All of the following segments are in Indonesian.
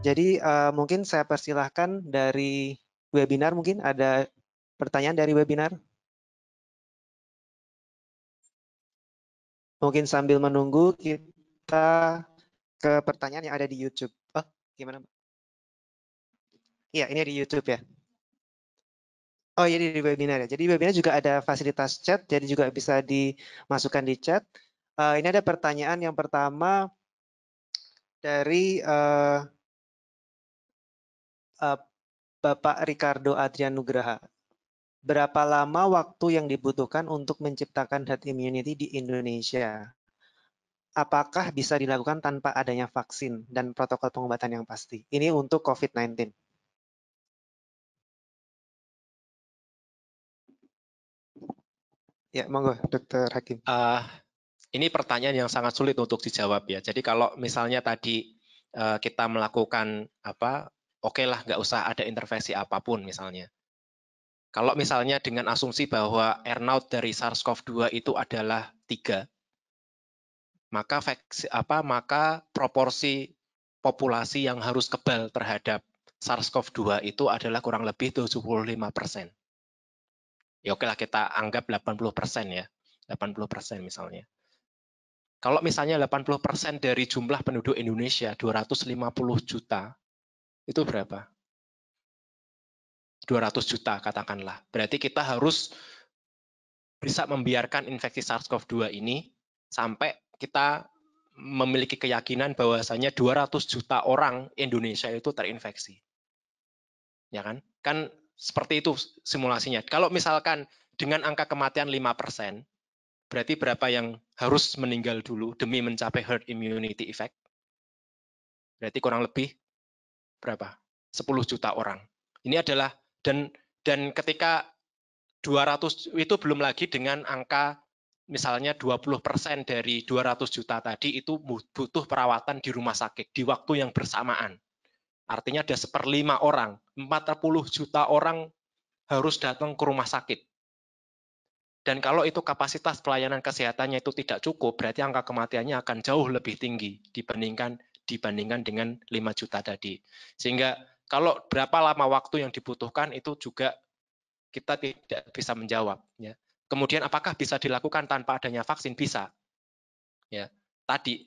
Jadi mungkin saya persilahkan dari webinar, mungkin ada pertanyaan dari webinar. Mungkin sambil menunggu kita ke pertanyaan yang ada di YouTube. Oh, gimana, Mbak? Iya, ini di YouTube ya. Oh, ini di webinar ya. Jadi webinar juga ada fasilitas chat, jadi juga bisa dimasukkan di chat. Ini ada pertanyaan yang pertama dari Bapak Ricardo Adrian Nugraha. Berapa lama waktu yang dibutuhkan untuk menciptakan herd immunity di Indonesia? Apakah bisa dilakukan tanpa adanya vaksin dan protokol pengobatan yang pasti? Ini untuk COVID-19. Ya, monggo, Dr. Hakim. Ini pertanyaan yang sangat sulit untuk dijawab ya. Jadi kalau misalnya tadi kita melakukan oke lah, nggak usah ada intervensi apapun misalnya. Kalau misalnya dengan asumsi bahwa R0 dari SARS-CoV-2 itu adalah 3, maka proporsi populasi yang harus kebal terhadap SARS-CoV-2 itu adalah kurang lebih 75%. Ya oke lah, kita anggap 80% ya, 80% misalnya. Kalau misalnya 80% dari jumlah penduduk Indonesia 250 juta, itu berapa? 200 juta katakanlah. Berarti kita harus bisa membiarkan infeksi SARS-CoV-2 ini sampai kita memiliki keyakinan bahwasanya 200 juta orang Indonesia itu terinfeksi. Ya kan? Kan seperti itu simulasinya. Kalau misalkan dengan angka kematian 5%, berarti berapa yang harus meninggal dulu demi mencapai herd immunity effect? Berarti kurang lebih berapa? 10 juta orang. Ini adalah dan ketika 200 itu belum lagi dengan angka misalnya 20% dari 200 juta tadi itu butuh perawatan di rumah sakit di waktu yang bersamaan. Artinya ada 1/5 orang, 40 juta orang harus datang ke rumah sakit. Dan kalau itu kapasitas pelayanan kesehatannya itu tidak cukup, berarti angka kematiannya akan jauh lebih tinggi dibandingkan dengan 5 juta tadi. Sehingga kalau berapa lama waktu yang dibutuhkan itu juga kita tidak bisa menjawab. Ya. Kemudian apakah bisa dilakukan tanpa adanya vaksin? Bisa. Ya. Tadi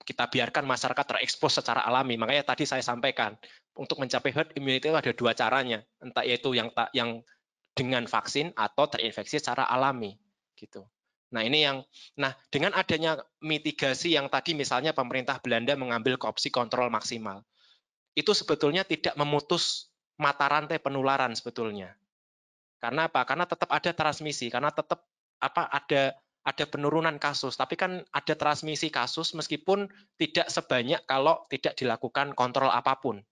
kita biarkan masyarakat terekspos secara alami. Makanya tadi saya sampaikan untuk mencapai herd immunity itu ada 2 caranya, entah yaitu yang dengan vaksin atau terinfeksi secara alami gitu. Nah, ini dengan adanya mitigasi yang tadi misalnya pemerintah Belanda mengambil opsi kontrol maksimal. Itu sebetulnya tidak memutus mata rantai penularan sebetulnya. Karena apa? Karena tetap ada transmisi, karena tetap ada penurunan kasus, tapi kan ada transmisi kasus meskipun tidak sebanyak kalau tidak dilakukan kontrol apapun.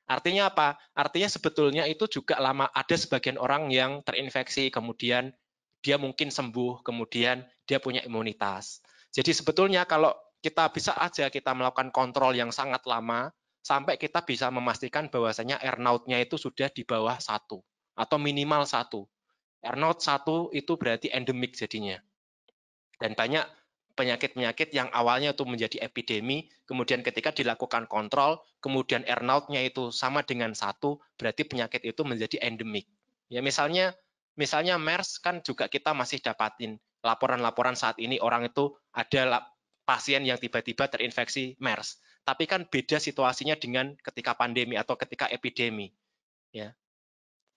Artinya apa? Artinya sebetulnya itu juga ada sebagian orang yang terinfeksi, kemudian dia mungkin sembuh, kemudian dia punya imunitas. Jadi sebetulnya kalau kita bisa aja kita melakukan kontrol yang sangat lama, sampai kita bisa memastikan bahwasanya R0-nya itu sudah di bawah 1, atau minimal 1. R0 1 itu berarti endemik jadinya. Dan banyak penyakit-penyakit yang awalnya itu menjadi epidemi, kemudian ketika dilakukan kontrol, kemudian R0-nya itu sama dengan 1, berarti penyakit itu menjadi endemik. Ya misalnya MERS kan juga kita masih dapatin laporan-laporan saat ini orang itu ada pasien yang tiba-tiba terinfeksi MERS. Tapi kan beda situasinya dengan ketika pandemi atau ketika epidemi. Ya.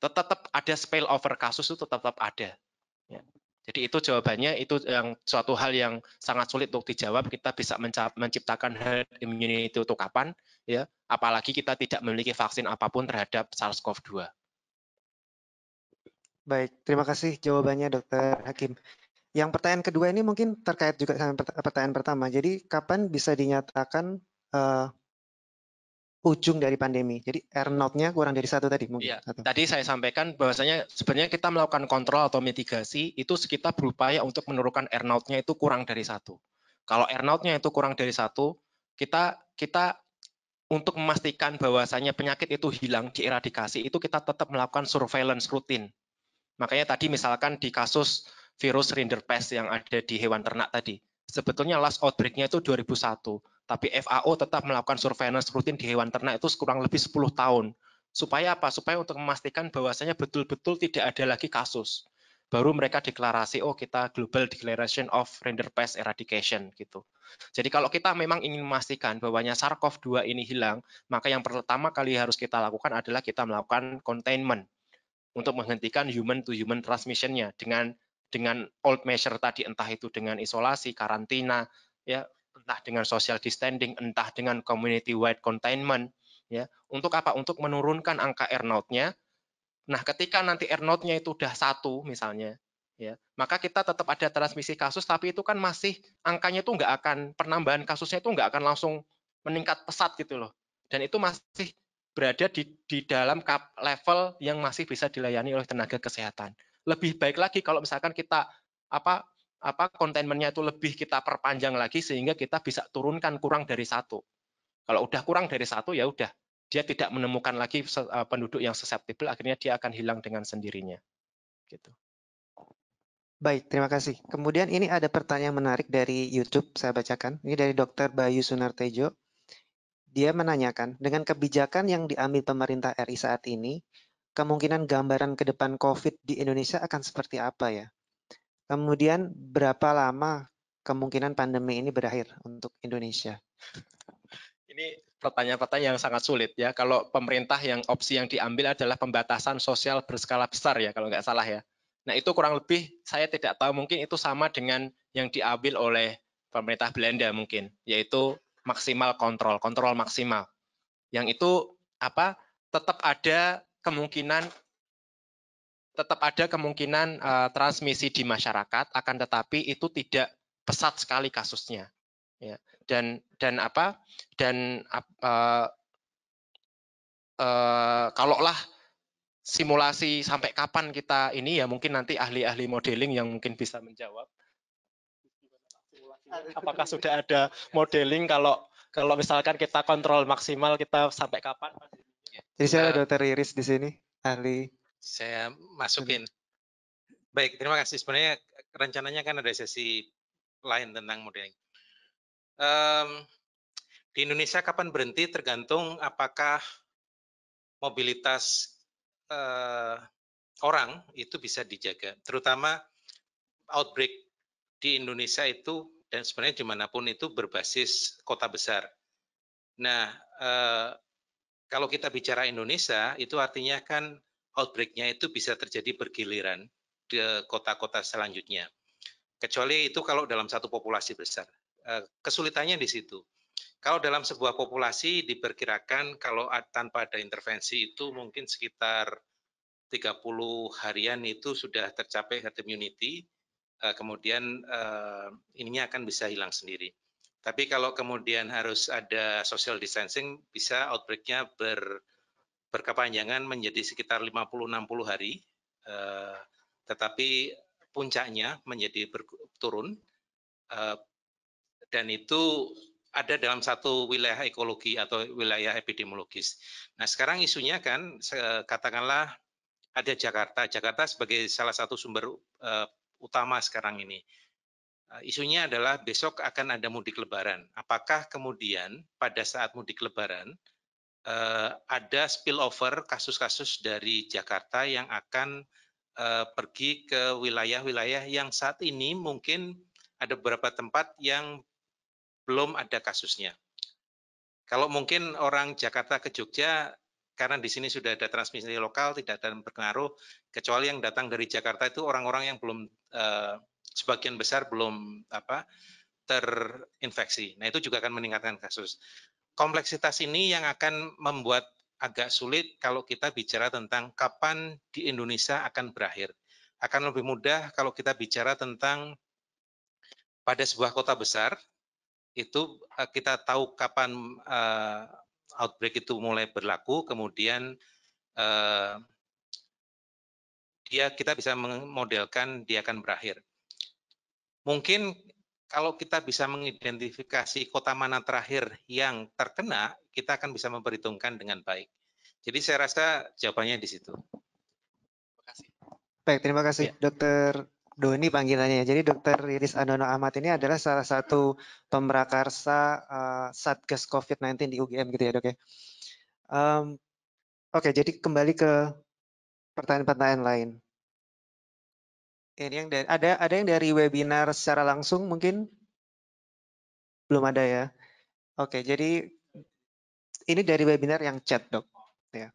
Tetap ada spillover kasus itu tetap ada. Ya. Jadi itu jawabannya, itu yang suatu hal yang sangat sulit untuk dijawab. Kita bisa menciptakan herd immunity itu kapan, ya? Apalagi kita tidak memiliki vaksin apapun terhadap SARS-CoV-2. Baik, terima kasih jawabannya Dr. Hakim. Yang pertanyaan kedua ini mungkin terkait juga dengan pertanyaan pertama. Jadi kapan bisa dinyatakan ujung dari pandemi? Jadi R0-nya kurang dari 1 tadi mungkin. Iya, tadi saya sampaikan bahwasanya sebenarnya kita melakukan kontrol atau mitigasi itu kita berupaya untuk menurunkan R0-nya itu kurang dari 1. Kalau R0-nya itu kurang dari 1, kita untuk memastikan bahwasanya penyakit itu hilang, dieradikasi, itu kita tetap melakukan surveillance rutin. Makanya tadi misalkan di kasus virus Rinderpest yang ada di hewan ternak tadi, sebetulnya last outbreak-nya itu 2001, tapi FAO tetap melakukan surveillance rutin di hewan ternak itu kurang lebih 10 tahun. Supaya apa? Supaya untuk memastikan bahwasanya betul-betul tidak ada lagi kasus. Baru mereka deklarasi, oh kita Global Declaration of Rinderpest Eradication gitu. Jadi kalau kita memang ingin memastikan bahwanya SARS-CoV-2 ini hilang, maka yang pertama kali harus kita lakukan adalah kita melakukan containment untuk menghentikan human to human transmission-nya dengan old measure tadi, entah itu dengan isolasi, karantina, ya, entah dengan social distancing, entah dengan community wide containment, ya. Untuk apa? Untuk menurunkan angka R0-nya. Nah, ketika nanti R0-nya itu udah 1 misalnya, ya, maka kita tetap ada transmisi kasus, tapi itu kan masih angkanya itu nggak akan, penambahan kasusnya itu nggak akan langsung meningkat pesat gitu loh. Dan itu masih berada di dalam level yang masih bisa dilayani oleh tenaga kesehatan. Lebih baik lagi kalau misalkan kita containment-nya itu lebih kita perpanjang lagi sehingga kita bisa turunkan kurang dari 1. Kalau udah kurang dari 1 ya udah, dia tidak menemukan lagi penduduk yang susceptible, akhirnya dia akan hilang dengan sendirinya. Gitu. Baik, terima kasih. Kemudian ini ada pertanyaan menarik dari YouTube, saya bacakan. Ini dari Dr. Bayu Sunartejo. Dia menanyakan, dengan kebijakan yang diambil pemerintah RI saat ini, kemungkinan gambaran ke depan COVID di Indonesia akan seperti apa ya? Kemudian berapa lama kemungkinan pandemi ini berakhir untuk Indonesia? Ini pertanyaan-pertanyaan yang sangat sulit ya. Kalau pemerintah yang opsi yang diambil adalah pembatasan sosial berskala besar ya, kalau nggak salah ya. Nah itu kurang lebih saya tidak tahu, mungkin itu sama dengan yang diambil oleh pemerintah Belanda mungkin, yaitu maksimal kontrol maksimal. Yang itu apa? Tetap ada kemungkinan transmisi di masyarakat, akan tetapi itu tidak pesat sekali kasusnya. Ya. Dan kalaulah simulasi sampai kapan kita ini, ya mungkin nanti ahli-ahli modeling yang mungkin bisa menjawab. Apakah sudah ada modeling kalau misalkan kita kontrol maksimal, kita sampai kapan? Jadi saya ada Dr. Iris di sini, ahli. Saya masukin. Baik, terima kasih. Sebenarnya rencananya kan ada sesi lain tentang modeling. Di Indonesia kapan berhenti tergantung apakah mobilitas orang itu bisa dijaga. Terutama outbreak di Indonesia itu, dan sebenarnya dimanapun itu berbasis kota besar. Nah, kalau kita bicara Indonesia, itu artinya kan outbreak-nya itu bisa terjadi bergiliran ke kota-kota selanjutnya. Kecuali itu kalau dalam satu populasi besar. Kesulitannya di situ. Kalau dalam sebuah populasi diperkirakan kalau tanpa ada intervensi itu mungkin sekitar 30 harian itu sudah tercapai herd immunity, kemudian ininya akan bisa hilang sendiri. Tapi kalau kemudian harus ada social distancing, bisa outbreak-nya berkepanjangan menjadi sekitar 50-60 hari, tetapi puncaknya menjadi turun, dan itu ada dalam satu wilayah ekologi atau wilayah epidemiologis. Nah sekarang isunya kan katakanlah ada Jakarta. Jakarta sebagai salah satu sumber utama sekarang ini. Isunya adalah besok akan ada mudik lebaran. Apakah kemudian pada saat mudik lebaran ada spillover kasus-kasus dari Jakarta yang akan pergi ke wilayah-wilayah yang saat ini mungkin ada beberapa tempat yang belum ada kasusnya. Kalau mungkin orang Jakarta ke Jogja, karena di sini sudah ada transmisi lokal, tidak ada berpengaruh, kecuali yang datang dari Jakarta itu orang-orang yang belum, sebagian besar belum terinfeksi. Nah itu juga akan meningkatkan kasus. Kompleksitas ini yang akan membuat agak sulit kalau kita bicara tentang kapan di Indonesia akan berakhir. Akan lebih mudah kalau kita bicara tentang pada sebuah kota besar, itu kita tahu kapan outbreak itu mulai berlaku, kemudian kita bisa memodelkan dia akan berakhir. Mungkin kalau kita bisa mengidentifikasi kota mana terakhir yang terkena, kita akan bisa memperhitungkan dengan baik. Jadi saya rasa jawabannya di situ. Baik, terima kasih, Ya. Dr. Doni panggilannya. Jadi Dr. Riris Andono Ahmad ini adalah salah satu pemrakarsa Satgas COVID-19 di UGM gitu ya dok ya. Oke, jadi kembali ke pertanyaan-pertanyaan lain. Ini yang dari, ada yang dari webinar secara langsung mungkin? Belum ada ya. Oke, jadi ini dari webinar yang chat dok. Ya.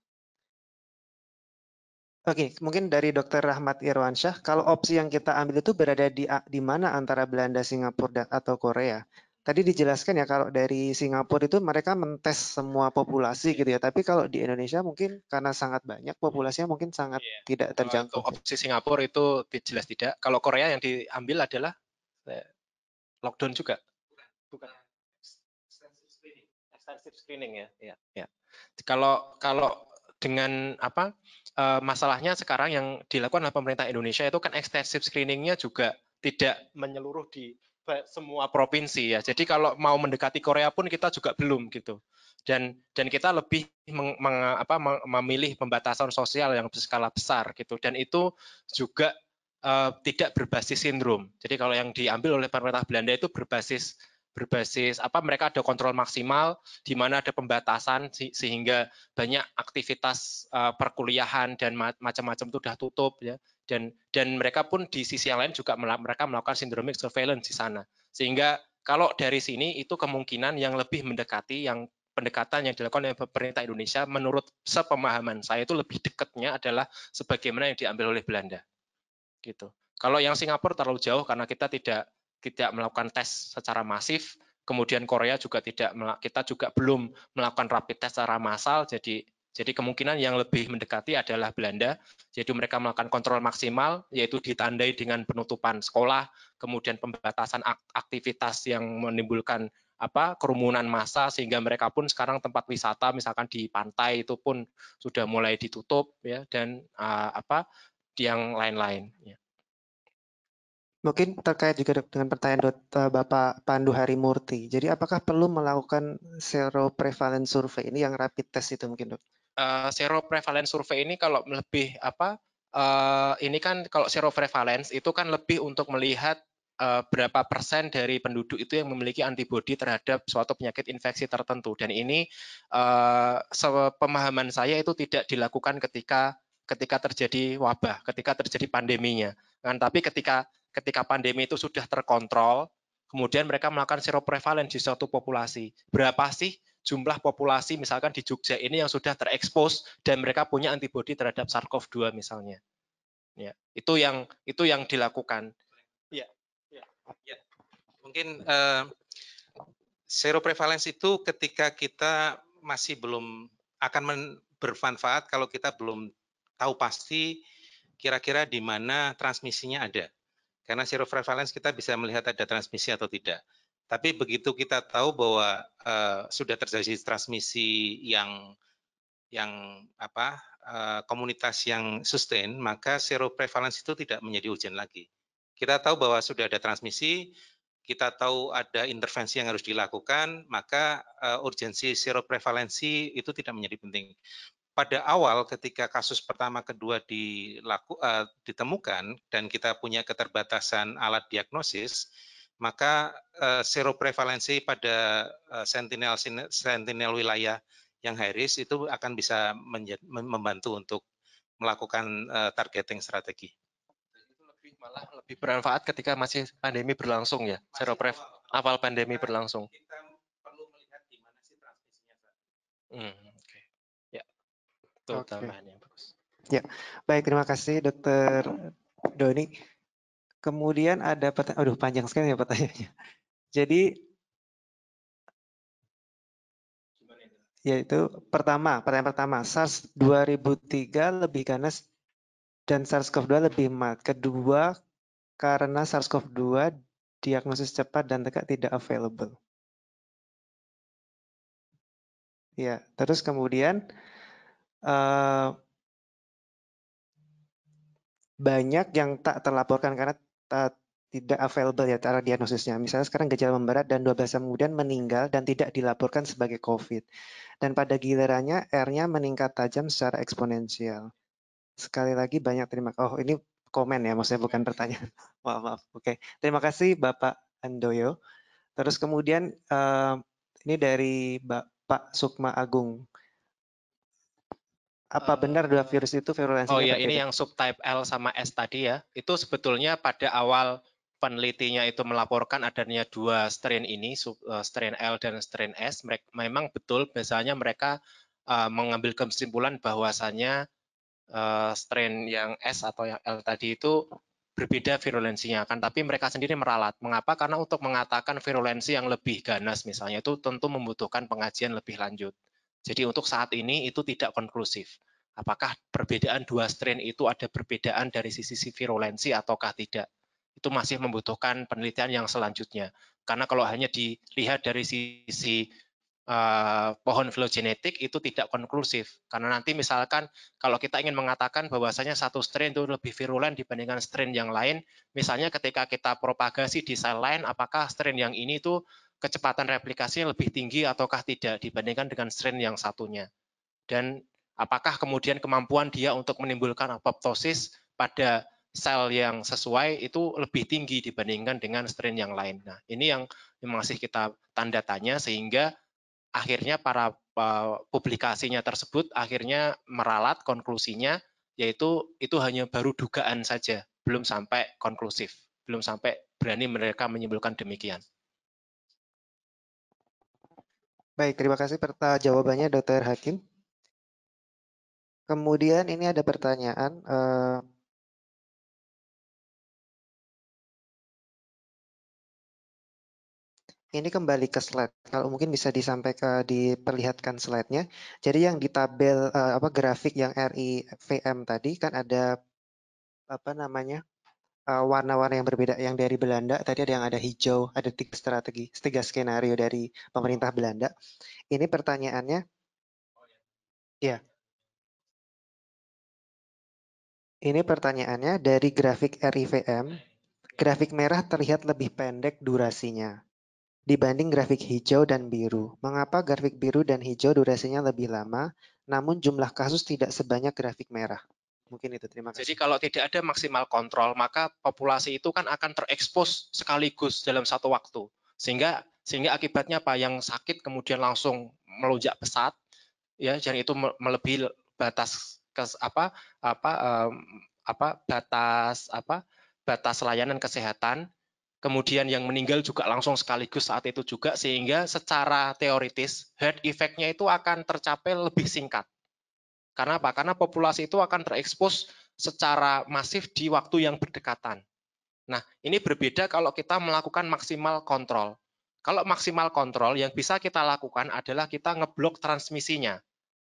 Oke, mungkin dari Dr. Rahmat Irwansyah, kalau opsi yang kita ambil itu berada di mana antara Belanda, Singapura, atau Korea? Tadi dijelaskan ya kalau dari Singapura itu mereka mentes semua populasi gitu ya, tapi kalau di Indonesia mungkin karena sangat banyak populasinya mungkin sangat tidak Kalau terjangkau. untuk opsi Singapura itu jelas tidak. Kalau Korea yang diambil adalah lockdown juga. Bukan. Extensive screening ya. Ya. Kalau dengan apa masalahnya sekarang yang dilakukan oleh pemerintah Indonesia itu kan extensive screeningnya juga tidak menyeluruh di semua provinsi ya. Jadi kalau mau mendekati Korea pun kita juga belum gitu. Dan kita lebih memilih pembatasan sosial yang berskala besar gitu. Dan itu juga tidak berbasis sindrom. Jadi kalau yang diambil oleh pemerintah Belanda itu berbasis apa mereka ada kontrol maksimal di mana ada pembatasan sehingga banyak aktivitas perkuliahan dan macam-macam itu sudah tutup ya dan mereka pun di sisi yang lain juga mereka melakukan syndromic surveillance di sana sehingga kalau dari sini itu kemungkinan yang lebih mendekati yang pendekatan yang dilakukan oleh pemerintah Indonesia menurut sepemahaman saya itu lebih dekatnya adalah sebagaimana yang diambil oleh Belanda gitu. Kalau yang Singapura terlalu jauh karena kita tidak melakukan tes secara masif, kemudian Korea juga kita juga belum melakukan rapid test secara massal, jadi kemungkinan yang lebih mendekati adalah Belanda, yaitu mereka melakukan kontrol maksimal, yaitu ditandai dengan penutupan sekolah, kemudian pembatasan aktivitas yang menimbulkan kerumunan massa sehingga mereka pun sekarang tempat wisata misalkan di pantai itu pun sudah mulai ditutup ya dan yang lain-lain. Ya. Mungkin terkait juga dengan pertanyaan Bapak Pandu Harimurti. Jadi apakah perlu melakukan seroprevalence survei ini yang rapid test itu mungkin dok? Seroprevalence survei ini kalau lebih ini kan kalau seroprevalence itu kan lebih untuk melihat berapa persen dari penduduk itu yang memiliki antibodi terhadap suatu penyakit infeksi tertentu dan ini sepemahaman saya itu tidak dilakukan ketika terjadi wabah, ketika terjadi pandeminya. Kan? Tapi ketika pandemi itu sudah terkontrol, kemudian mereka melakukan seroprevalence di suatu populasi. Berapa sih jumlah populasi misalkan di Jogja ini yang sudah terekspos dan mereka punya antibodi terhadap SARS-CoV-2 misalnya. Ya, itu yang dilakukan. Ya. Mungkin seroprevalence itu ketika kita masih belum akan bermanfaat kalau kita belum tahu pasti kira-kira di mana transmisinya ada. Karena seroprevalence kita bisa melihat ada transmisi atau tidak. Tapi begitu kita tahu bahwa sudah terjadi transmisi yang komunitas yang sustain, maka seroprevalence itu tidak menjadi ujian lagi. Kita tahu bahwa sudah ada transmisi, kita tahu ada intervensi yang harus dilakukan, maka urgensi seroprevalensi itu tidak menjadi penting. Pada awal ketika kasus pertama kedua ditemukan dan kita punya keterbatasan alat diagnosis, maka seroprevalensi pada sentinel wilayah yang high risk itu akan bisa membantu untuk melakukan targeting strategi. Malah lebih bermanfaat ketika masih pandemi berlangsung ya, seroprev awal pandemi berlangsung. Kita perlu melihat di mana sih transmisinya. Okay. Ya, itu tambahannya bagus. Ya, baik terima kasih Dr. Doni. Kemudian ada pertanyaan, panjang sekali ya pertanyaannya. Jadi yaitu pertanyaan pertama, SARS 2003 lebih ganas dan SARS-CoV-2 lebih mat. Kedua, karena SARS-CoV-2 diagnosis cepat dan tidak available. Ya, terus kemudian banyak yang tak terlaporkan karena tidak available ya cara diagnosisnya. Misalnya sekarang gejala memberat dan 12 jam kemudian meninggal dan tidak dilaporkan sebagai COVID. Dan pada gilirannya R-nya meningkat tajam secara eksponensial. Sekali lagi banyak terima kasih. Oh, ini komen ya, maksudnya bukan pertanyaan. Maaf. Oke, terima kasih Bapak Andoyo. Terus kemudian ini dari Bapak Sukma Agung. Apa benar dua virus itu virulensinya Oh ya, berbeda? ini yang subtype L sama S tadi ya. Itu sebetulnya pada awal penelitinya itu melaporkan adanya dua strain ini, strain L dan strain S. Memang betul, biasanya mereka mengambil kesimpulan bahwasannya strain yang S atau yang L tadi itu berbeda virulensinya kan, tapi mereka sendiri meralat. Mengapa? Karena untuk mengatakan virulensi yang lebih ganas misalnya itu tentu membutuhkan pengajian lebih lanjut. Jadi untuk saat ini itu tidak konklusif. Apakah perbedaan dua strain itu ada perbedaan dari sisi virulensi ataukah tidak? Itu masih membutuhkan penelitian yang selanjutnya. Karena kalau hanya dilihat dari sisi pohon filogenetik itu tidak konklusif. Karena nanti misalkan kalau kita ingin mengatakan bahwasanya satu strain itu lebih virulen dibandingkan strain yang lain, misalnya ketika kita propagasi di sel lain, apakah strain yang ini itu kecepatan replikasinya lebih tinggi ataukah tidak dibandingkan dengan strain yang satunya. Dan apakah kemudian kemampuan dia untuk menimbulkan apoptosis pada sel yang sesuai itu lebih tinggi dibandingkan dengan strain yang lain. Nah, ini yang masih kita tanda tanya sehingga akhirnya para publikasinya tersebut akhirnya meralat konklusinya yaitu itu hanya baru dugaan saja, belum sampai konklusif, belum sampai berani mereka menyimpulkan demikian. Baik, terima kasih jawabannya Dr. Hakim. Kemudian ini ada pertanyaan, ini kembali ke slide. Kalau mungkin bisa diperlihatkan slide-nya. Jadi yang di tabel grafik yang RIVM tadi kan ada warna-warna yang berbeda. Yang dari Belanda tadi ada yang ada hijau, ada tiga skenario dari pemerintah Belanda. Ini pertanyaannya, ya. Ini pertanyaannya dari grafik RIVM. Grafik merah terlihat lebih pendek durasinya dibanding grafik hijau dan biru. Mengapa grafik biru dan hijau durasinya lebih lama, namun jumlah kasus tidak sebanyak grafik merah? Mungkin itu, terima kasih. Jadi kalau tidak ada maksimal kontrol, maka populasi itu kan akan terekspos sekaligus dalam satu waktu. Sehingga akibatnya apa? Yang sakit kemudian langsung melonjak pesat, ya, dan itu melebihi batas batas layanan kesehatan. Kemudian yang meninggal juga langsung sekaligus saat itu juga, sehingga secara teoritis herd effect-nya itu akan tercapai lebih singkat. Karena apa? Karena populasi itu akan terekspos secara masif di waktu yang berdekatan. Nah, ini berbeda kalau kita melakukan maksimal kontrol. Kalau maksimal kontrol yang bisa kita lakukan adalah kita ngeblok transmisinya.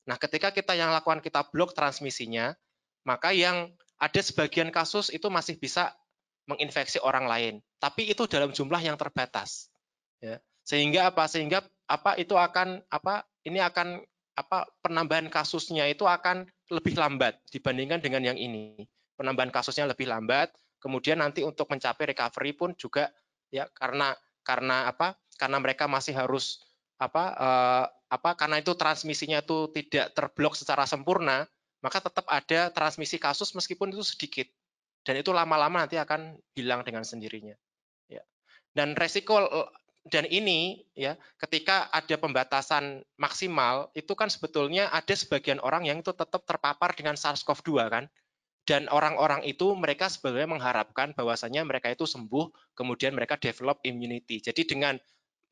Nah, ketika kita yang lakukan kita blok transmisinya, maka yang ada sebagian kasus itu masih bisa menginfeksi orang lain, tapi itu dalam jumlah yang terbatas. Ya. Sehingga itu akan penambahan kasusnya itu akan lebih lambat dibandingkan dengan yang ini. Penambahan kasusnya lebih lambat, kemudian nanti untuk mencapai recovery pun juga ya karena mereka masih harus karena itu transmisinya itu tidak terblok secara sempurna, maka tetap ada transmisi kasus meskipun itu sedikit. Dan itu lama-lama nanti akan hilang dengan sendirinya. Ya. Dan resiko dan ini ya ketika ada pembatasan maksimal itu kan sebetulnya ada sebagian orang yang itu tetap terpapar dengan SARS-CoV-2 kan. Dan orang-orang itu mereka sebenarnya mengharapkan bahwasanya mereka itu sembuh, kemudian mereka develop immunity. Jadi dengan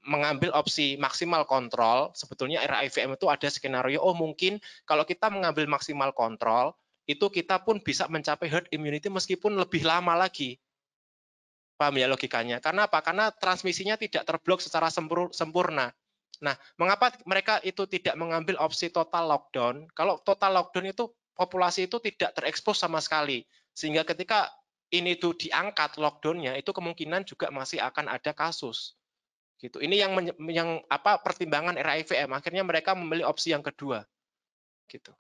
mengambil opsi maksimal kontrol, sebetulnya RIVM itu ada skenario, mungkin kalau kita mengambil maksimal kontrol, itu kita pun bisa mencapai herd immunity meskipun lebih lama lagi. Paham ya logikanya? Karena apa? Karena transmisinya tidak terblok secara sempurna. Nah, mengapa mereka itu tidak mengambil opsi total lockdown? Kalau total lockdown itu populasi itu tidak terekspos sama sekali. Sehingga ketika ini itu diangkat lockdown-nya, itu kemungkinan juga masih akan ada kasus. Gitu. Ini yang pertimbangan RIVM. Akhirnya mereka memilih opsi yang kedua. Gitu.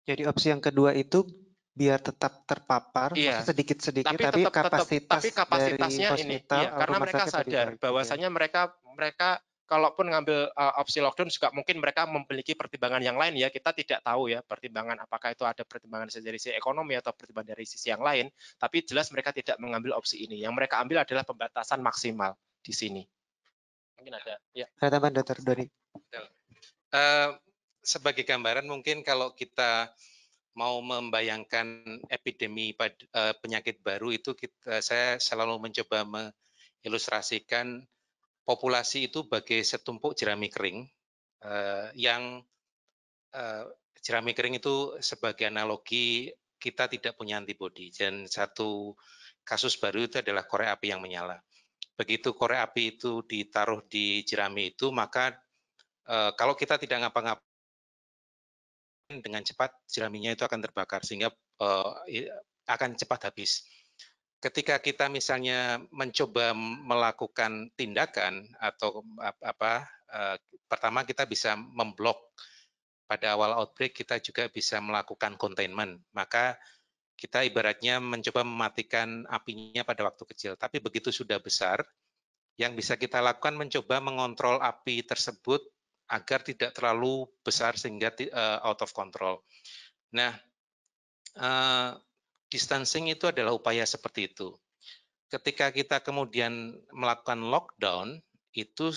Jadi opsi yang kedua itu biar tetap terpapar, iya. sedikit-sedikit, tapi kapasitasnya dari ini, iya, karena mereka sadar bahwasanya mereka kalaupun ngambil opsi lockdown juga mungkin mereka memiliki pertimbangan yang lain ya. Kita tidak tahu ya pertimbangan apakah itu ada pertimbangan dari sisi ekonomi atau pertimbangan dari sisi yang lain. Tapi jelas mereka tidak mengambil opsi ini. Yang mereka ambil adalah pembatasan maksimal di sini. Mungkin ada. Ya. Ada tambahan, Dr. Doni? Sebagai gambaran mungkin kalau kita mau membayangkan epidemi penyakit baru itu saya selalu mencoba mengilustrasikan populasi itu bagai setumpuk jerami kering yang jerami kering itu sebagai analogi kita tidak punya antibodi dan satu kasus baru itu adalah korek api yang menyala. Begitu korek api itu ditaruh di jerami itu maka kalau kita tidak ngapa-ngapain dengan cepat jeraminya itu akan terbakar sehingga akan cepat habis. Ketika kita misalnya mencoba melakukan tindakan atau pertama kita bisa memblok pada awal outbreak, kita juga bisa melakukan containment. Maka kita ibaratnya mencoba mematikan apinya pada waktu kecil. Tapi begitu sudah besar, yang bisa kita lakukan mencoba mengontrol api tersebut agar tidak terlalu besar sehingga out of control. Nah, distancing itu adalah upaya seperti itu. Ketika kita kemudian melakukan lockdown, itu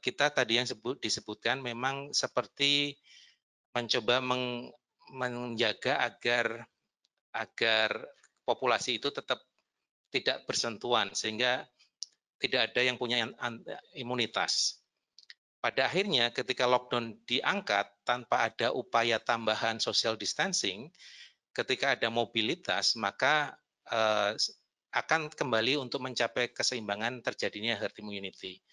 kita tadi yang disebutkan memang seperti mencoba menjaga agar populasi itu tetap tidak bersentuhan sehingga tidak ada yang punya imunitas. Pada akhirnya ketika lockdown diangkat tanpa ada upaya tambahan social distancing, ketika ada mobilitas maka akan kembali untuk mencapai keseimbangan terjadinya herd immunity.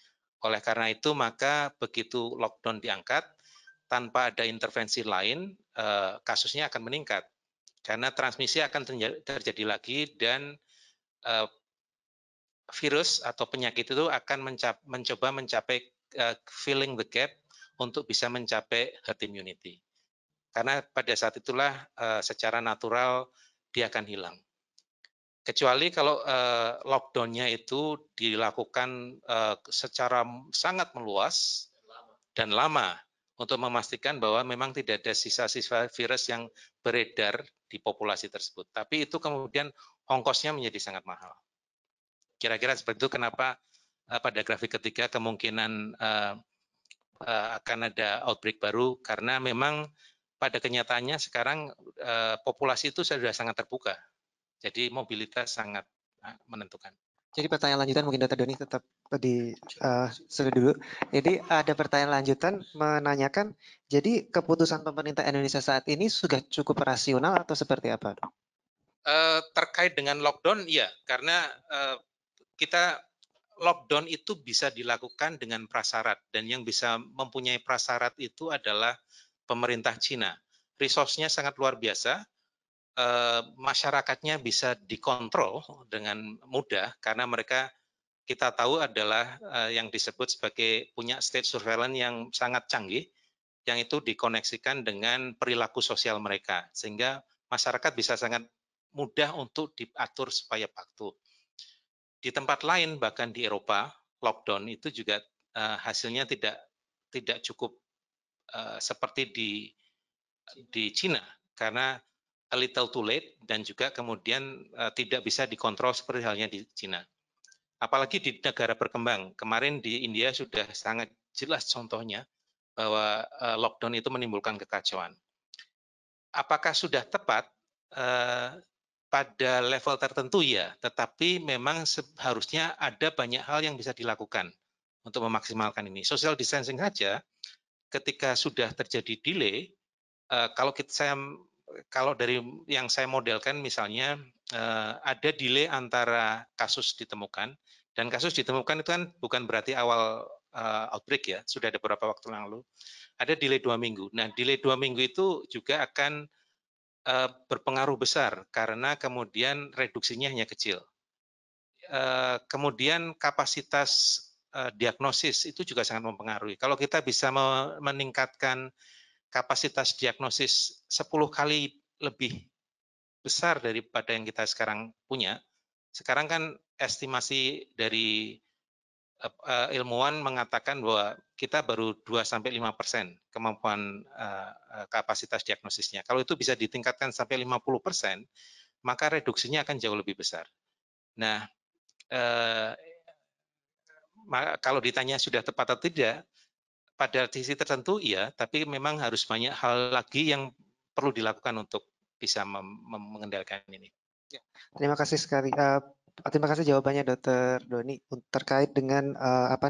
Oleh karena itu maka begitu lockdown diangkat tanpa ada intervensi lain kasusnya akan meningkat karena transmisi akan terjadi lagi dan virus atau penyakit itu akan mencoba mencapai filling the gap untuk bisa mencapai herd immunity. Karena pada saat itulah secara natural dia akan hilang. Kecuali kalau lockdown-nya itu dilakukan secara sangat meluas dan lama untuk memastikan bahwa memang tidak ada sisa-sisa virus yang beredar di populasi tersebut. Tapi itu kemudian ongkosnya menjadi sangat mahal. Kira-kira seperti itu kenapa pada grafik ketiga kemungkinan akan ada outbreak baru karena memang pada kenyataannya sekarang populasi itu sudah sangat terbuka. Jadi mobilitas sangat menentukan. Jadi pertanyaan lanjutan mungkin Dr. Doni tetap dulu. Jadi ada pertanyaan lanjutan menanyakan, jadi keputusan pemerintah Indonesia saat ini sudah cukup rasional atau seperti apa? Terkait dengan lockdown, iya, karena kita lockdown itu bisa dilakukan dengan prasyarat dan yang bisa mempunyai prasyarat itu adalah pemerintah Cina. Resource-nya sangat luar biasa. Masyarakatnya bisa dikontrol dengan mudah karena mereka kita tahu adalah yang disebut sebagai punya state surveillance yang sangat canggih yang itu dikoneksikan dengan perilaku sosial mereka sehingga masyarakat bisa sangat mudah untuk diatur supaya patuh. Di tempat lain bahkan di Eropa lockdown itu juga hasilnya tidak cukup seperti di Cina karena a little too late dan juga kemudian tidak bisa dikontrol seperti halnya di Cina. Apalagi di negara berkembang. Kemarin di India sudah sangat jelas contohnya bahwa lockdown itu menimbulkan kekacauan. Apakah sudah tepat? Pada level tertentu ya, tetapi memang seharusnya ada banyak hal yang bisa dilakukan untuk memaksimalkan ini. Social distancing saja, ketika sudah terjadi delay, kalau dari yang saya modelkan misalnya ada delay antara kasus ditemukan dan kasus ditemukan itu kan bukan berarti awal outbreak ya, sudah ada beberapa waktu lalu. Ada delay 2 minggu. Nah, delay 2 minggu itu juga akan berpengaruh besar karena kemudian reduksinya hanya kecil. Kemudian kapasitas diagnosis itu juga sangat mempengaruhi. Kalau kita bisa meningkatkan kapasitas diagnosis 10 kali lebih besar daripada yang kita sekarang punya. Sekarang kan estimasi dari ilmuwan mengatakan bahwa kita baru 2-5% kemampuan kapasitas diagnosisnya. Kalau itu bisa ditingkatkan sampai 50%, maka reduksinya akan jauh lebih besar. Nah, kalau ditanya sudah tepat atau tidak, pada sisi tertentu iya, tapi memang harus banyak hal lagi yang perlu dilakukan untuk bisa mengendalikan ini. Terima kasih sekali. Terima kasih jawabannya Dr. Doni terkait dengan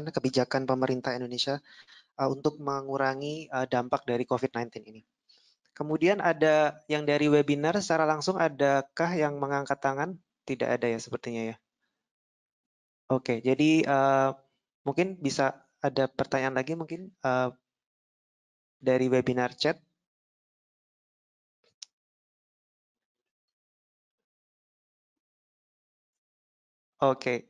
kebijakan pemerintah Indonesia untuk mengurangi dampak dari COVID-19 ini. Kemudian ada yang dari webinar secara langsung, adakah yang mengangkat tangan? Tidak ada ya sepertinya ya. Oke, jadi mungkin bisa ada pertanyaan lagi mungkin dari webinar chat. Oke,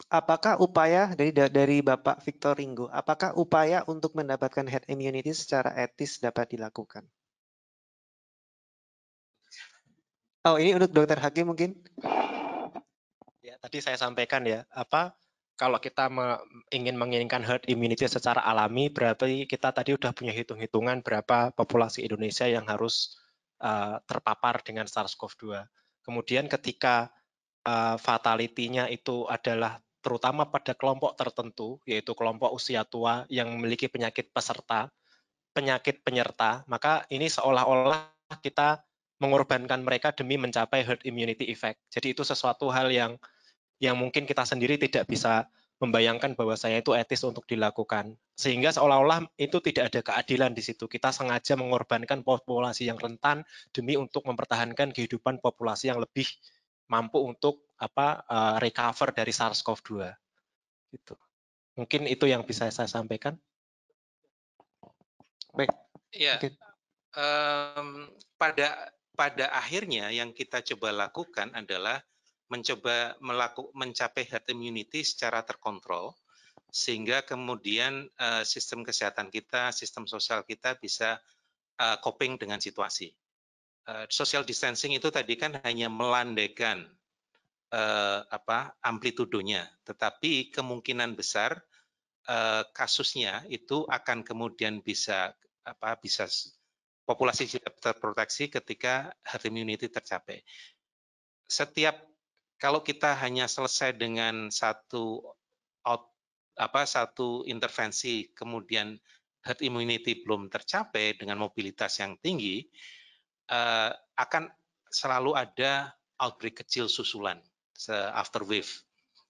apakah upaya dari Bapak Victor Ringo, apakah upaya untuk mendapatkan herd immunity secara etis dapat dilakukan? Oh, ini untuk Dr. Hakim mungkin? Ya, tadi saya sampaikan ya, kalau kita ingin menginginkan herd immunity secara alami, berarti kita tadi udah punya hitung-hitungan berapa populasi Indonesia yang harus terpapar dengan SARS-CoV-2. Kemudian ketika fatality-nya itu adalah terutama pada kelompok tertentu, yaitu kelompok usia tua yang memiliki penyakit penyerta, maka ini seolah-olah kita mengorbankan mereka demi mencapai herd immunity effect. Jadi itu sesuatu hal yang mungkin kita sendiri tidak bisa membayangkan bahwasanya itu etis untuk dilakukan. Sehingga seolah-olah itu tidak ada keadilan di situ. Kita sengaja mengorbankan populasi yang rentan demi untuk mempertahankan kehidupan populasi yang lebih mampu untuk recover dari SARS-CoV-2. Gitu. Mungkin itu yang bisa saya sampaikan. Baik. Ya, Okay. Pada akhirnya yang kita coba lakukan adalah mencoba mencapai herd immunity secara terkontrol, sehingga kemudian sistem kesehatan kita, sistem sosial kita bisa coping dengan situasi. Social distancing itu tadi kan hanya melandaikan amplitudonya, tetapi kemungkinan besar kasusnya itu akan kemudian bisa populasi terproteksi ketika herd immunity tercapai. Kalau kita hanya selesai dengan satu intervensi, kemudian herd immunity belum tercapai dengan mobilitas yang tinggi, akan selalu ada outbreak kecil susulan, after wave.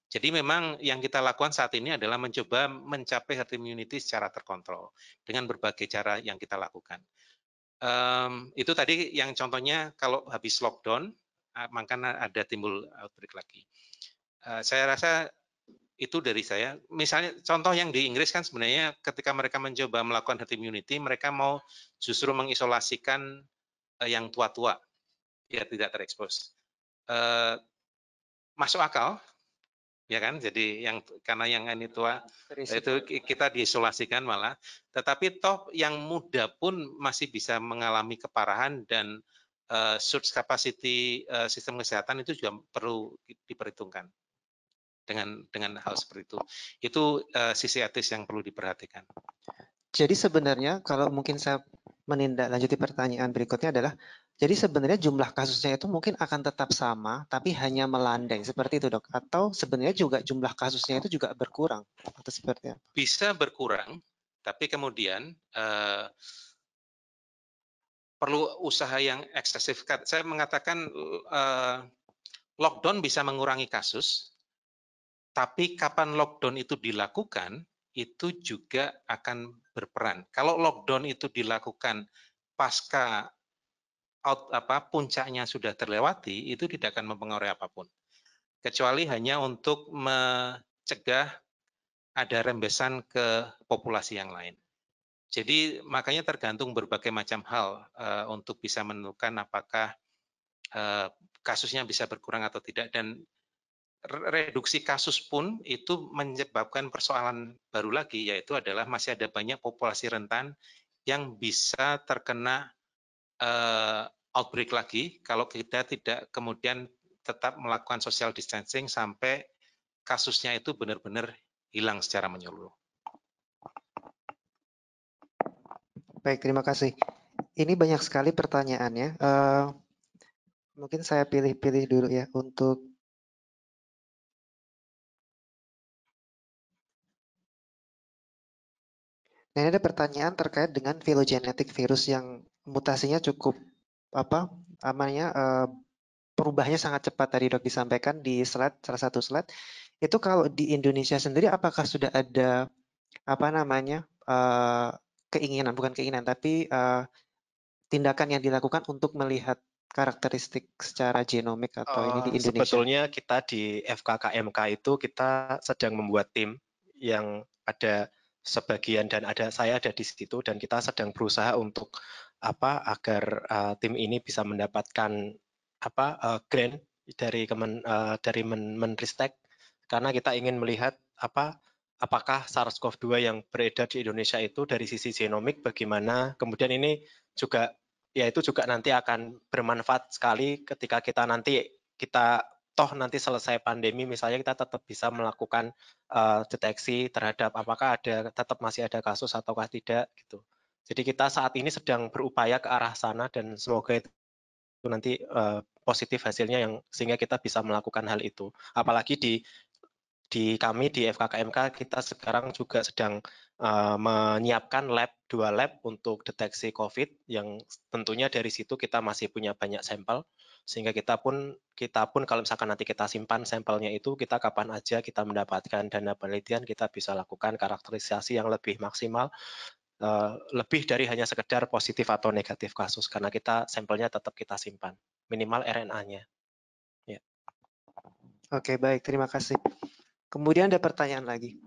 Jadi memang yang kita lakukan saat ini adalah mencoba mencapai herd immunity secara terkontrol dengan berbagai cara yang kita lakukan. Itu tadi yang contohnya kalau habis lockdown, maka ada timbul outbreak lagi. Saya rasa itu dari saya. Misalnya contoh yang di Inggris kan sebenarnya ketika mereka mencoba melakukan herd immunity, mereka mau justru mengisolasikan yang tua-tua, ya tidak terekspos. Masuk akal, ya kan? Jadi karena yang ini tua itu kita diisolasikan malah. Tetapi toh yang muda pun masih bisa mengalami keparahan dan surge capacity sistem kesehatan itu juga perlu diperhitungkan dengan hal seperti itu. Itu sisi etis yang perlu diperhatikan. Jadi sebenarnya kalau mungkin saya menindaklanjuti pertanyaan berikutnya adalah, jadi sebenarnya jumlah kasusnya itu mungkin akan tetap sama, tapi hanya melandai seperti itu dok? Atau sebenarnya juga jumlah kasusnya itu juga berkurang atau seperti apa? Bisa berkurang, tapi kemudian perlu usaha yang eksesif. Saya mengatakan lockdown bisa mengurangi kasus, tapi kapan lockdown itu dilakukan, itu juga akan berperan. Kalau lockdown itu dilakukan pasca puncaknya sudah terlewati, itu tidak akan mempengaruhi apapun. Kecuali hanya untuk mencegah ada rembesan ke populasi yang lain. Jadi makanya tergantung berbagai macam hal untuk bisa menentukan apakah kasusnya bisa berkurang atau tidak. Dan reduksi kasus pun itu menyebabkan persoalan baru lagi, yaitu adalah masih ada banyak populasi rentan yang bisa terkena outbreak lagi kalau kita tidak kemudian tetap melakukan social distancing sampai kasusnya itu benar-benar hilang secara menyeluruh. Baik, terima kasih. Ini banyak sekali pertanyaannya. Mungkin saya pilih-pilih dulu ya untuk. Nah, ini ada pertanyaan terkait dengan filogenetik virus yang mutasinya cukup apa namanya perubahannya sangat cepat tadi Dok disampaikan di slide salah satu slide. Itu kalau di Indonesia sendiri apakah sudah ada apa namanya keinginan bukan keinginan tapi tindakan yang dilakukan untuk melihat karakteristik secara genomik atau ini di Indonesia? Sebetulnya kita di FKKMK itu kita sedang membuat tim yang ada sebagian dan saya ada di situ dan kita sedang berusaha untuk agar tim ini bisa mendapatkan grant dari Menristek karena kita ingin melihat apakah SARS-CoV-2 yang beredar di Indonesia itu dari sisi genomik bagaimana, kemudian ini juga ya itu juga nanti akan bermanfaat sekali ketika kita nanti nanti selesai pandemi misalnya kita tetap bisa melakukan deteksi terhadap apakah tetap masih ada kasus ataukah tidak gitu. Jadi kita saat ini sedang berupaya ke arah sana dan semoga itu nanti positif hasilnya sehingga kita bisa melakukan hal itu. Apalagi di kami di FKKMK kita sekarang juga sedang menyiapkan 2 lab untuk deteksi COVID yang tentunya dari situ kita masih punya banyak sampel sehingga kita pun kalau misalkan nanti kita simpan sampelnya itu kita kapan aja kita mendapatkan dana penelitian kita bisa lakukan karakterisasi yang lebih maksimal lebih dari hanya sekedar positif atau negatif kasus karena sampelnya tetap kita simpan minimal RNA-nya. Ya. Oke, baik, terima kasih. Kemudian ada pertanyaan lagi.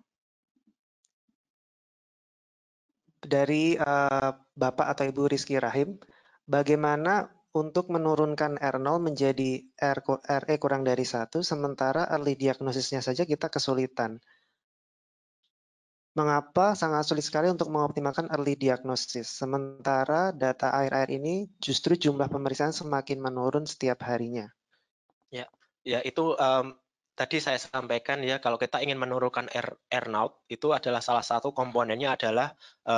Dari Bapak atau Ibu Rizky Rahim, bagaimana untuk menurunkan R0 menjadi RE kurang dari 1, sementara early diagnosisnya saja kita kesulitan. Mengapa sangat sulit sekali untuk mengoptimalkan early diagnosis, sementara data akhir-akhir ini justru jumlah pemeriksaan semakin menurun setiap harinya? Ya itu tadi saya sampaikan ya kalau kita ingin menurunkan R0 itu adalah salah satu komponennya adalah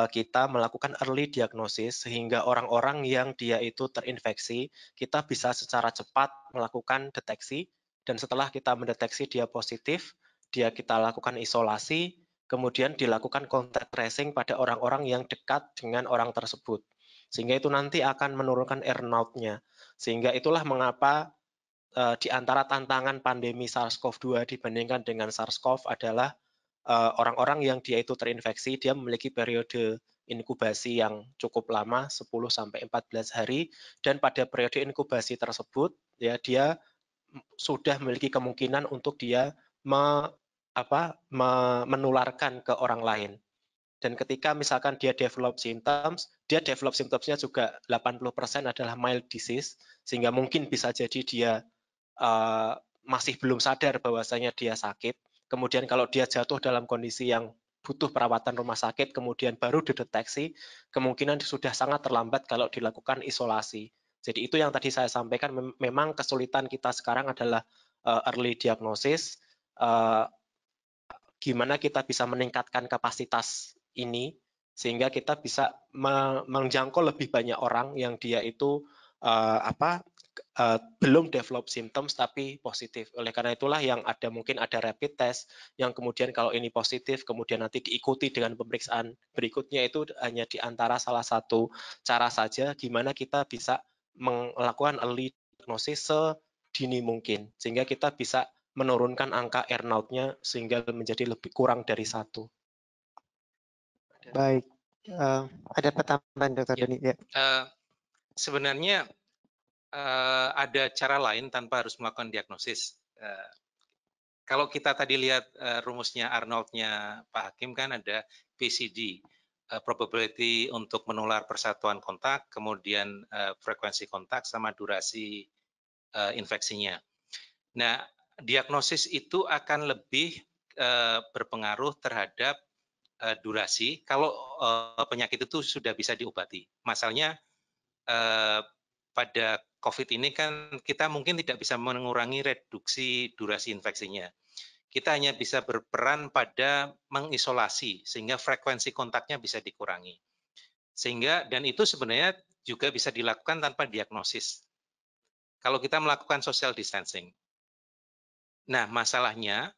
kita melakukan early diagnosis sehingga orang-orang yang dia itu terinfeksi kita bisa secara cepat melakukan deteksi dan setelah kita mendeteksi dia positif kita lakukan isolasi kemudian dilakukan contact tracing pada orang-orang yang dekat dengan orang tersebut sehingga itu nanti akan menurunkan R0-nya sehingga itulah mengapa di antara tantangan pandemi SARS-CoV-2 dibandingkan dengan SARS-CoV adalah orang-orang yang dia itu terinfeksi, dia memiliki periode inkubasi yang cukup lama, 10-14 hari, dan pada periode inkubasi tersebut, ya dia sudah memiliki kemungkinan untuk dia menularkan ke orang lain. Dan ketika misalkan dia develop symptoms-nya juga 80% adalah mild disease, sehingga mungkin bisa jadi dia masih belum sadar bahwasanya dia sakit. Kemudian kalau dia jatuh dalam kondisi yang butuh perawatan rumah sakit, kemudian baru dideteksi, kemungkinan sudah sangat terlambat kalau dilakukan isolasi. Jadi itu yang tadi saya sampaikan, memang kesulitan kita sekarang adalah early diagnosis, gimana kita bisa meningkatkan kapasitas ini, sehingga kita bisa menjangkau lebih banyak orang yang dia itu belum develop symptoms tapi positif. Oleh karena itulah yang mungkin ada rapid test yang kemudian kalau ini positif kemudian nanti diikuti dengan pemeriksaan berikutnya itu hanya di antara salah satu cara saja gimana kita bisa melakukan early diagnosis sedini mungkin sehingga kita bisa menurunkan angka R0-nya sehingga menjadi lebih kurang dari 1. Baik, ada pertambahan Dr. Doni? Ya. Sebenarnya ada cara lain tanpa harus melakukan diagnosis. Kalau kita tadi lihat rumusnya Arnold-nya Pak Hakim kan ada PCD, probability untuk menular persatuan kontak, kemudian frekuensi kontak sama durasi infeksinya. Nah, diagnosis itu akan lebih berpengaruh terhadap durasi kalau penyakit itu sudah bisa diobati. Masalahnya pada COVID ini kan kita mungkin tidak bisa mengurangi reduksi durasi infeksinya. Kita hanya bisa berperan pada mengisolasi sehingga frekuensi kontaknya bisa dikurangi. Sehingga dan itu sebenarnya juga bisa dilakukan tanpa diagnosis. Kalau kita melakukan social distancing. Nah, masalahnya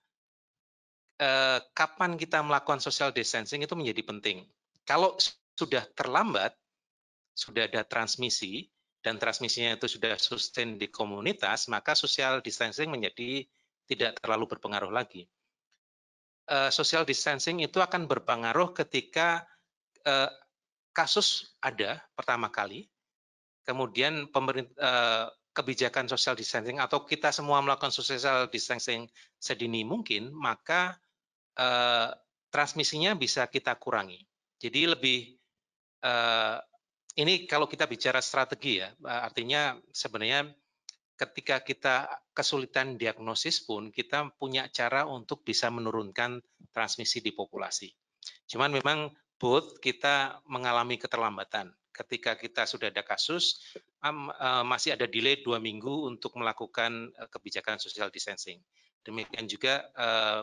kapan kita melakukan social distancing itu menjadi penting. Kalau sudah terlambat, sudah ada transmisi, dan transmisinya itu sudah sustain di komunitas, maka social distancing menjadi tidak terlalu berpengaruh lagi. Social distancing itu akan berpengaruh ketika kasus ada pertama kali, kemudian kebijakan social distancing atau kita semua melakukan social distancing sedini mungkin, maka transmisinya bisa kita kurangi. Jadi lebih ini kalau kita bicara strategi ya, artinya sebenarnya ketika kita kesulitan diagnosis pun kita punya cara untuk bisa menurunkan transmisi di populasi. Cuman memang both kita mengalami keterlambatan. Ketika kita sudah ada kasus, masih ada delay 2 minggu untuk melakukan kebijakan social distancing. Demikian juga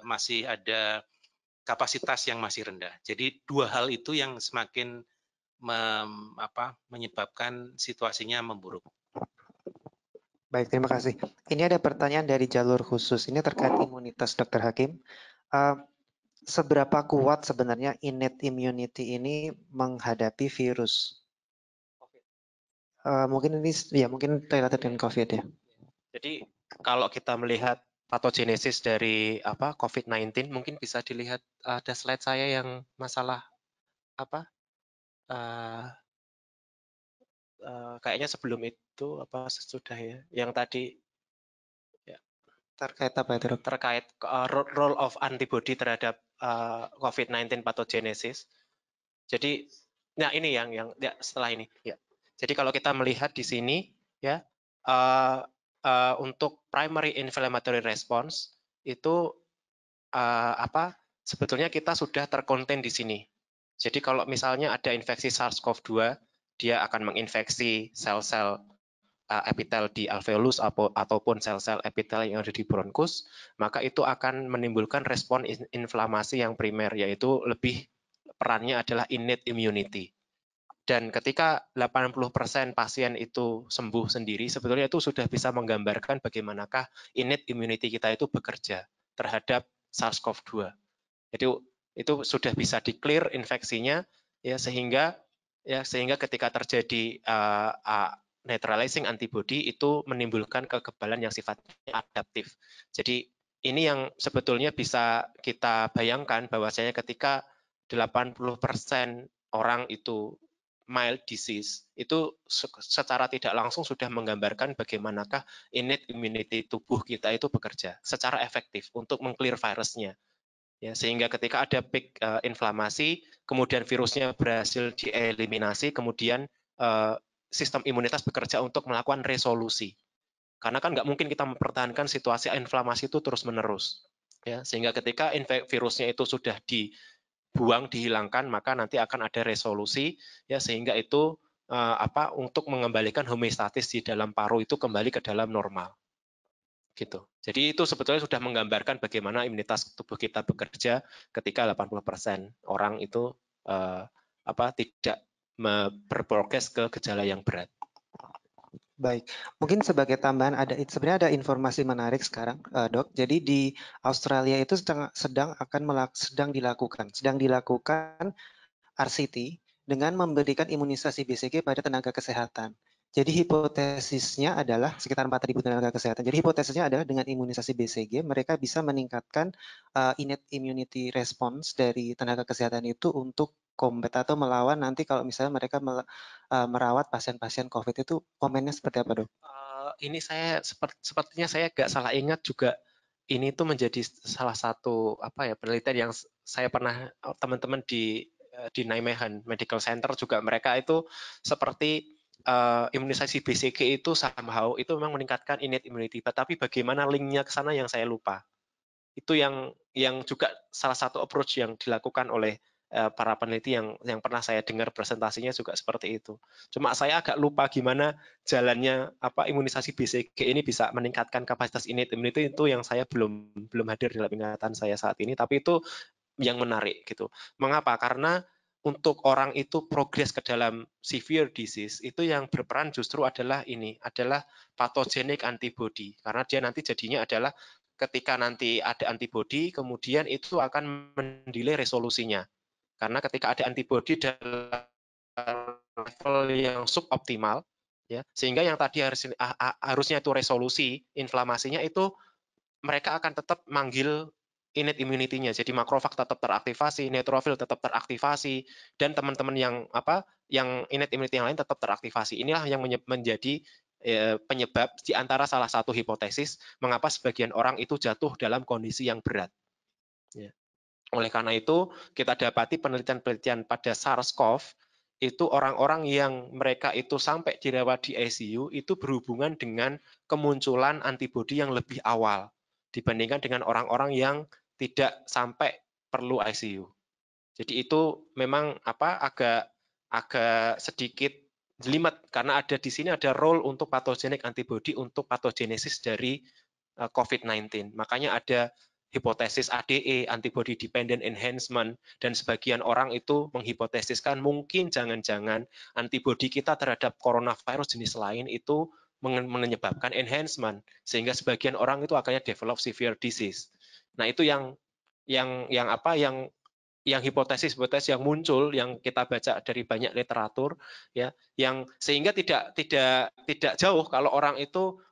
masih ada kapasitas yang masih rendah. Jadi dua hal itu yang semakin menyebabkan situasinya memburuk. Baik, terima kasih. Ini ada pertanyaan dari jalur khusus. Ini terkait imunitas, Dr. Hakim. Seberapa kuat sebenarnya innate immunity ini menghadapi virus? Mungkin ini ya mungkin related dengan COVID ya. Jadi kalau kita melihat patogenesis dari COVID-19, mungkin bisa dilihat ada slide saya yang masalah kayaknya sebelum itu sesudah ya, yang tadi ya, terkait apa itu, Dok? Terkait role of antibody terhadap COVID-19 pathogenesis. Jadi, nah ini yang ya, setelah ini ya. Jadi kalau kita melihat di sini ya untuk primary inflammatory response itu sebetulnya kita sudah terkonten di sini. Jadi kalau misalnya ada infeksi SARS-CoV-2, dia akan menginfeksi sel-sel epitel di alveolus ataupun sel-sel epitel yang ada di bronkus, maka itu akan menimbulkan respon inflamasi yang primer, yaitu lebih perannya adalah innate immunity. Dan ketika 80% pasien itu sembuh sendiri, sebetulnya itu sudah bisa menggambarkan bagaimanakah innate immunity kita itu bekerja terhadap SARS-CoV-2. Jadi itu sudah bisa di-clear infeksinya ya sehingga ketika terjadi neutralizing antibody itu menimbulkan kekebalan yang sifatnya adaptif. Jadi ini yang sebetulnya bisa kita bayangkan bahwasanya ketika 80% orang itu mild disease, itu secara tidak langsung sudah menggambarkan bagaimanakah innate immunity tubuh kita itu bekerja secara efektif untuk meng-clear virusnya. Ya, sehingga ketika ada peak inflamasi, kemudian virusnya berhasil dieliminasi, kemudian sistem imunitas bekerja untuk melakukan resolusi. Karena kan nggak mungkin kita mempertahankan situasi inflamasi itu terus-menerus. Ya, sehingga ketika virusnya itu sudah dibuang, dihilangkan, maka nanti akan ada resolusi, ya sehingga itu untuk mengembalikan homeostatis di dalam paru itu kembali ke dalam normal. Gitu. Jadi itu sebetulnya sudah menggambarkan bagaimana imunitas tubuh kita bekerja ketika 80% orang itu tidak berprogres ke gejala yang berat. Baik, mungkin sebagai tambahan sebenarnya ada informasi menarik sekarang, Dok. Jadi di Australia itu sedang dilakukan RCT dengan memberikan imunisasi BCG pada tenaga kesehatan. Jadi hipotesisnya adalah sekitar 4.000 tenaga kesehatan. Jadi hipotesisnya adalah dengan imunisasi BCG mereka bisa meningkatkan innate immunity response dari tenaga kesehatan itu untuk combat atau melawan nanti kalau misalnya mereka merawat pasien-pasien COVID itu. Komennya seperti apa, Dok? Ini saya sepertinya saya agak salah ingat juga. Ini tuh menjadi salah satu penelitian yang saya pernah teman-teman di Nijmegen Medical Center juga mereka itu seperti imunisasi BCG itu somehow itu memang meningkatkan innate immunity, tapi bagaimana linknya ke sana yang saya lupa. Itu yang juga salah satu approach yang dilakukan oleh para peneliti yang pernah saya dengar presentasinya juga seperti itu. Cuma saya agak lupa gimana jalannya imunisasi BCG ini bisa meningkatkan kapasitas innate immunity, itu yang saya belum hadir dalam ingatan saya saat ini, tapi itu yang menarik gitu. Mengapa? Karena untuk orang itu progres ke dalam severe disease, itu yang berperan justru adalah pathogenic antibody. Karena dia nanti jadinya adalah ketika nanti ada antibody, kemudian itu akan mendelay resolusinya. Karena ketika ada antibody dalam level yang suboptimal, ya, sehingga yang tadi harusnya itu resolusi inflamasinya itu mereka akan tetap manggil innate immunity-nya. Jadi makrofag tetap teraktivasi, neutrofil tetap teraktivasi, dan teman-teman yang innate immunity yang lain tetap teraktivasi. Inilah yang menjadi penyebab di antara salah satu hipotesis mengapa sebagian orang itu jatuh dalam kondisi yang berat. Ya. Oleh karena itu, kita dapati penelitian-penelitian pada SARS-CoV itu orang-orang yang mereka itu sampai dirawat di ICU itu berhubungan dengan kemunculan antibodi yang lebih awal dibandingkan dengan orang-orang yang tidak sampai perlu ICU. Jadi itu memang agak sedikit jelimet karena di sini ada role untuk pathogenic antibody untuk pathogenesis dari COVID-19. Makanya ada hipotesis ADE, antibody dependent enhancement, dan sebagian orang itu menghipotesiskan mungkin jangan-jangan antibody kita terhadap coronavirus jenis lain itu menyebabkan enhancement, sehingga sebagian orang itu akhirnya develop severe disease. Nah, itu yang hipotesis yang muncul, yang kita baca dari banyak literatur, ya, yang sehingga tidak jauh kalau orang itu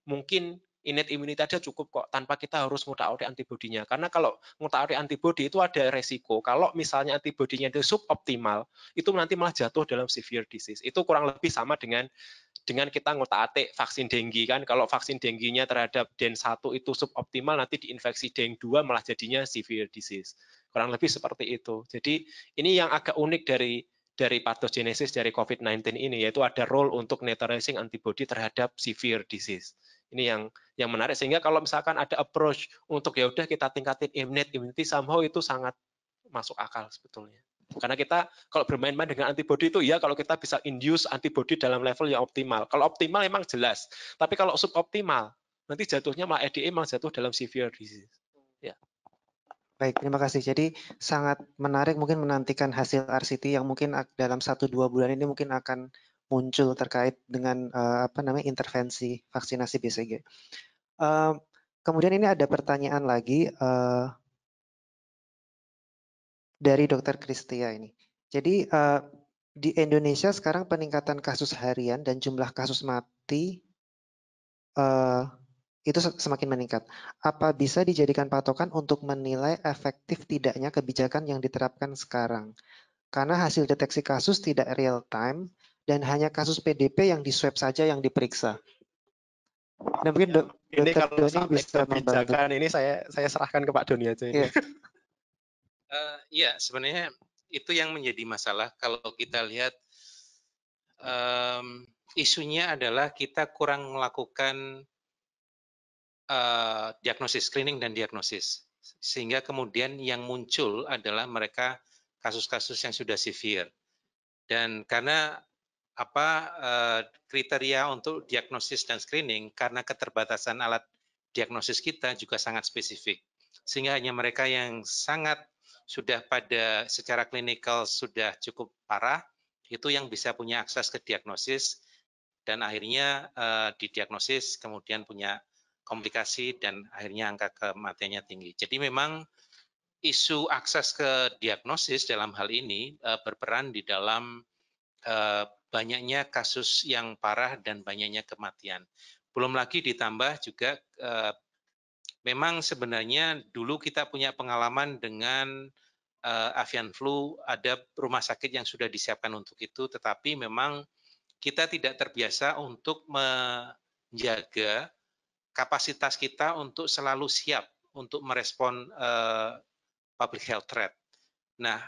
mungkin innate immunity aja cukup kok tanpa kita harus ngutak-atik antibodinya. Karena kalau ngutak-atik antibodi itu ada resiko kalau misalnya antibodinya itu suboptimal, itu nanti malah jatuh dalam severe disease. Itu kurang lebih sama dengan kita ngutak-atik vaksin denggi kan. Kalau vaksin dengginya terhadap DEN1 itu suboptimal, nanti diinfeksi DENG2 malah jadinya severe disease. Kurang lebih seperti itu. Jadi ini yang agak unik dari pathogenesis dari COVID-19 ini, yaitu ada role untuk neutralizing antibody terhadap severe disease. Ini yang menarik, sehingga kalau misalkan ada approach untuk ya udah kita tingkatin innate immunity, somehow itu sangat masuk akal sebetulnya. Karena kita kalau bermain-main dengan antibody itu ya kalau kita bisa induce antibody dalam level yang optimal. Kalau optimal memang jelas, tapi kalau suboptimal nanti jatuhnya malah EDE malah jatuh dalam severe disease. Ya. Baik, terima kasih. Jadi sangat menarik mungkin menantikan hasil RCT yang mungkin dalam 1-2 bulan ini mungkin akan muncul terkait dengan intervensi vaksinasi BCG. Kemudian ini ada pertanyaan lagi dari Dr. Kristia ini. Jadi di Indonesia sekarang peningkatan kasus harian dan jumlah kasus mati itu semakin meningkat. Apa bisa dijadikan patokan untuk menilai efektif tidaknya kebijakan yang diterapkan sekarang? Karena hasil deteksi kasus tidak real time dan hanya kasus PDP yang di swab saja yang diperiksa. Nah, mungkin ini Dr. kalau Doni sampai bisa membantu. kebijakan ini saya serahkan ke Pak Doni aja ini. Ya, sebenarnya itu yang menjadi masalah kalau kita lihat isunya adalah kita kurang melakukan diagnosis, screening dan diagnosis. Sehingga kemudian yang muncul adalah mereka kasus-kasus yang sudah severe. Dan karena kriteria untuk diagnosis dan screening, karena keterbatasan alat diagnosis kita juga sangat spesifik. Sehingga hanya mereka yang sangat sudah pada secara klinikal sudah cukup parah, itu yang bisa punya akses ke diagnosis, dan akhirnya didiagnosis, kemudian punya komplikasi, dan akhirnya angka kematiannya tinggi. Jadi memang isu akses ke diagnosis dalam hal ini berperan di dalam banyaknya kasus yang parah dan banyaknya kematian. Belum lagi ditambah juga memang sebenarnya dulu kita punya pengalaman dengan avian flu, ada rumah sakit yang sudah disiapkan untuk itu, tetapi memang kita tidak terbiasa untuk menjaga kapasitas kita untuk selalu siap untuk merespon public health threat. Nah,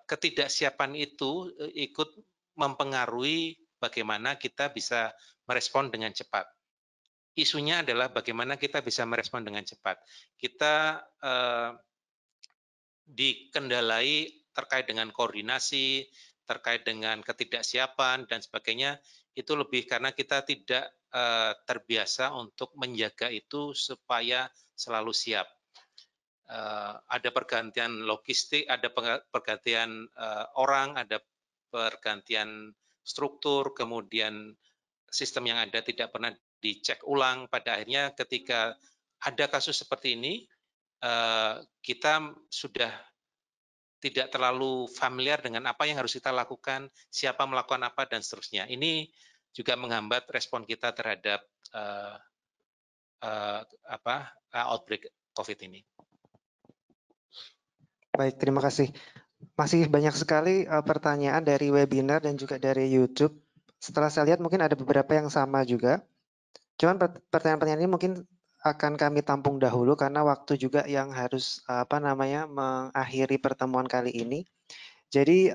ketidaksiapan itu ikut mempengaruhi bagaimana kita bisa merespon dengan cepat. Isunya adalah bagaimana kita bisa merespon dengan cepat. Kita dikendalai terkait dengan koordinasi, terkait dengan ketidaksiapan dan sebagainya, itu lebih karena kita tidak terbiasa untuk menjaga itu supaya selalu siap. Ada pergantian logistik, ada pergantian orang, ada pergantian struktur, kemudian sistem yang ada tidak pernah dicek ulang. Pada akhirnya ketika ada kasus seperti ini, kita sudah tidak terlalu familiar dengan apa yang harus kita lakukan, siapa melakukan apa, dan seterusnya. Ini juga menghambat respon kita terhadap outbreak COVID ini. Baik, terima kasih. Masih banyak sekali pertanyaan dari webinar dan juga dari YouTube. Setelah saya lihat mungkin ada beberapa yang sama juga. Cuman pertanyaan-pertanyaan ini mungkin akan kami tampung dahulu karena waktu juga yang harus mengakhiri pertemuan kali ini. Jadi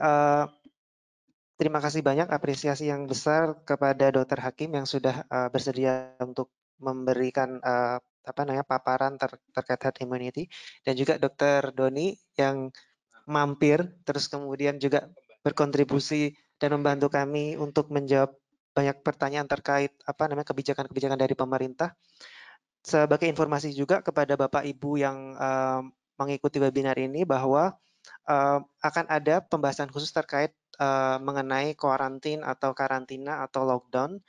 terima kasih banyak apresiasi yang besar kepada Dr. Hakim yang sudah bersedia untuk memberikan paparan terkait herd immunity, dan juga Dr. Doni yang mampir terus kemudian juga berkontribusi dan membantu kami untuk menjawab banyak pertanyaan terkait kebijakan-kebijakan dari pemerintah. Sebagai informasi juga kepada Bapak Ibu yang mengikuti webinar ini bahwa akan ada pembahasan khusus terkait mengenai karantina atau lockdown,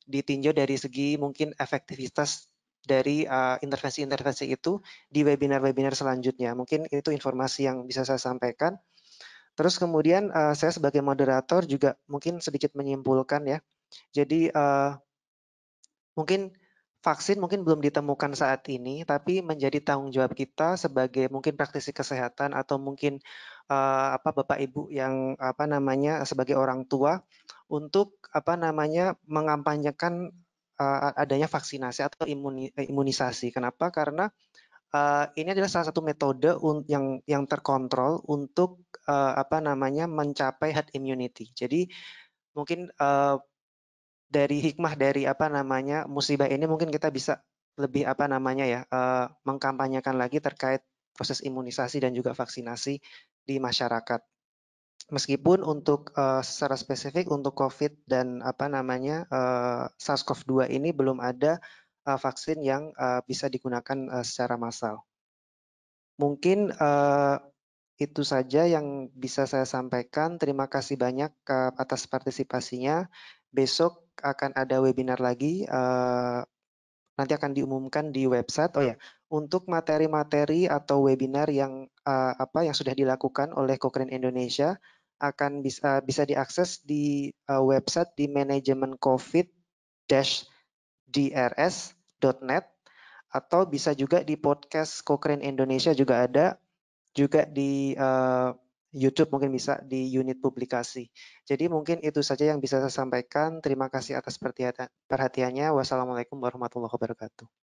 ditinjau dari segi mungkin efektivitas dari intervensi-intervensi itu di webinar-webinar selanjutnya. Mungkin itu informasi yang bisa saya sampaikan. Terus kemudian saya sebagai moderator juga mungkin sedikit menyimpulkan ya. Jadi mungkin vaksin mungkin belum ditemukan saat ini, tapi menjadi tanggung jawab kita sebagai mungkin praktisi kesehatan atau mungkin Bapak Ibu yang sebagai orang tua untuk mengampanyekan adanya vaksinasi atau imunisasi. Kenapa? Karena ini adalah salah satu metode yang terkontrol untuk mencapai herd immunity. Jadi mungkin dari hikmah dari musibah ini mungkin kita bisa lebih mengkampanyekan lagi terkait proses imunisasi dan juga vaksinasi di masyarakat. Meskipun untuk secara spesifik untuk COVID dan SARS-CoV-2 ini belum ada vaksin yang bisa digunakan secara massal. Mungkin itu saja yang bisa saya sampaikan. Terima kasih banyak atas partisipasinya. Besok akan ada webinar lagi. Nanti akan diumumkan di website. Oh ya, untuk materi-materi atau webinar yang sudah dilakukan oleh Cochrane Indonesia akan bisa diakses di website di manajemencovid-drs.net, atau bisa juga di podcast Cochrane Indonesia juga ada, juga di YouTube mungkin bisa di unit publikasi. Jadi mungkin itu saja yang bisa saya sampaikan. Terima kasih atas perhatiannya. Wassalamualaikum warahmatullahi wabarakatuh.